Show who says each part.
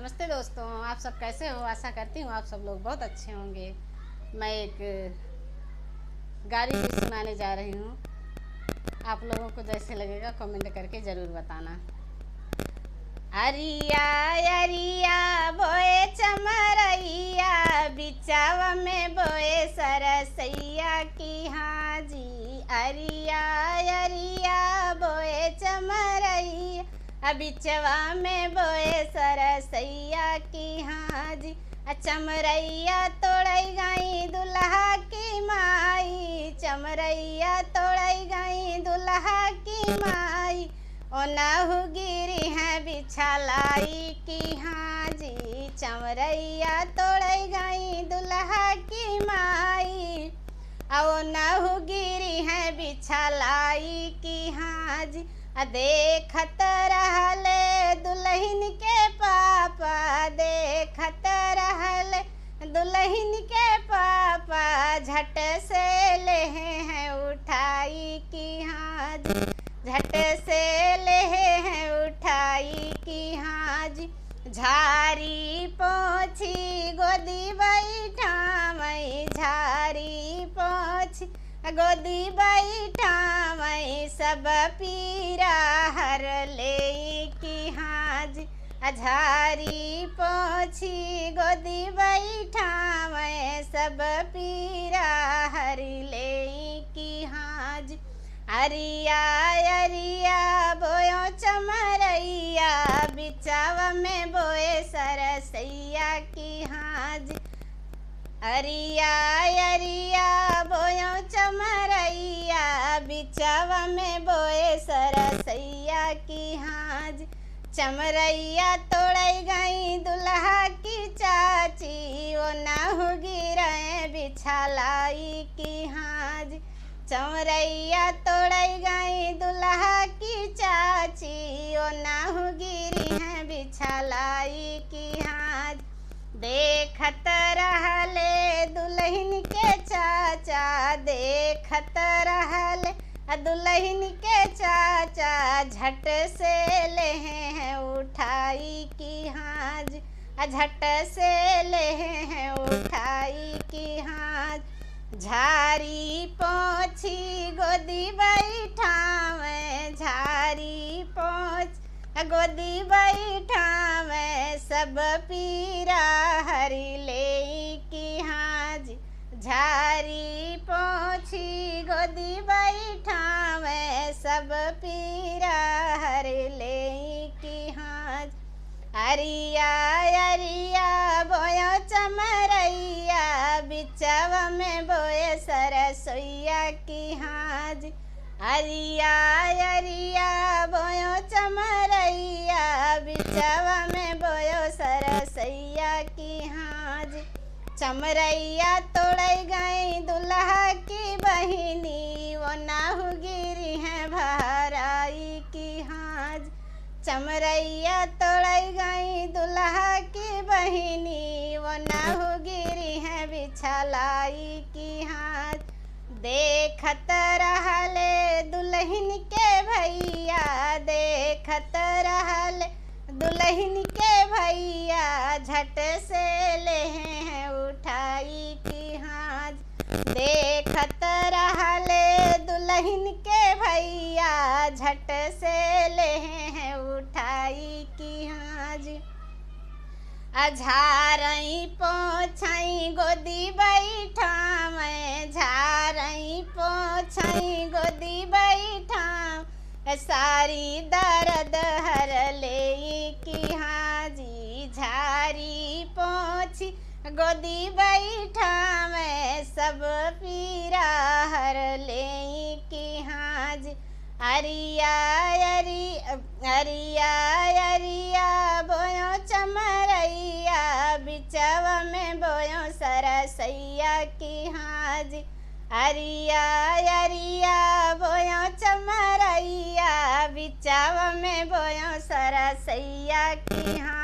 Speaker 1: नमस्ते दोस्तों, आप सब कैसे हो। आशा करती हूँ आप सब लोग बहुत अच्छे होंगे। मैं एक गाड़ी भी सुनाने जा रही हूँ। आप लोगों को जैसे लगेगा कमेंट करके ज़रूर बताना। अरिया अरिया बोए चमरैया, बिचावा में बोए सरसैया की हाजी। अरिया अरिया बोए चमरैया, बिचवा में बोए सरसैया की हाजी। चमरैया तोड़ई गई दुल्हा की माई, चमरैया तोड़ई गई दुल्हा की माई। ओ नहु गिरी है बिछलाई की हाजी, चमरैया तोड़ई गई दुल्हा की माई। ओ नहु गिरी है बिछलाई की हाजी। देखत रहले दुल्हन के पापा, देखत रहले दुल्हन के पापा। झट से ले हैं उठाई की हाजी, झट से ले हैं उठाई की हाजी। झारी पोछी गोदी बैठावई, झारी पोछी गोदी बैठावई। सब पीरा हर ले की हाजी, झारी पोछी गोदी बैठावई। सब पीरा हर ले की हाजी। अरिया अरिया बोयो चमरैया, बिचावा में बोए सरसैया की हाजी। अरिया अरिया बोयो चमरैया, बिचावा में बोए सरसैया की हाजी। चमरैया तोड़ई गई दुल्हा की चाची, ओ नहु गिरे बिछलाई की हाजी। चमरैया तोड़ई गई दुल्हा की चाची, ओ नहु गिरी है बिछलाई की हाज। देखत रहले दुल्हन के चाचा, देखत रहले दुल्हन के चाचा। झट से ले हैं उठाई की हाज, झट से ले हैं उठाई की हाज। झारी पोछी गोदी बैठावे, झारी पोछ गोदी बैठावे। सब पीरा हरी ले की हाजी, झारी पोछी गोदी बैठावे। सब पीरा हरी ले की हाज। अरिया अरिया बोयो चमरैया, बिचवा में बोए सरसैया की हाजी। अरिया अरिया बोयो चमरैया, बिचवा में बोयो सरसैया की हाजी। चमरैया तोड़ई गई दुल्हा की बहिनी, वो नहु गिरी है भराई की हाज। चमरैया तोड़ई गई दुल्हा की बहिनी, वो नहु गिरी है बिछलाई की हाज। देखत रहले दुल्हन के भैया, देखत रहले दुल्हन के भैया। झट से ले हैं उठाई की हाज। देखत रहले दुल्हन के भैया, झट से ले हैं उठाई की हाज। झारई पोछई गोदी बैठावे, झारई पोछई गोदी बैठाव। सारी दर्द हर ले की हाजी, झारी पोछी गोदी बैठावे। सब पीरा हर ले की हाजी। अरिया अरिया अरिया बोयो चमरैया, बिचवा में बोयो सरसैया की हाजी। अरिया अरिया बोयो चमरैया, बिचवा में बोयो सरसैया की हाजी।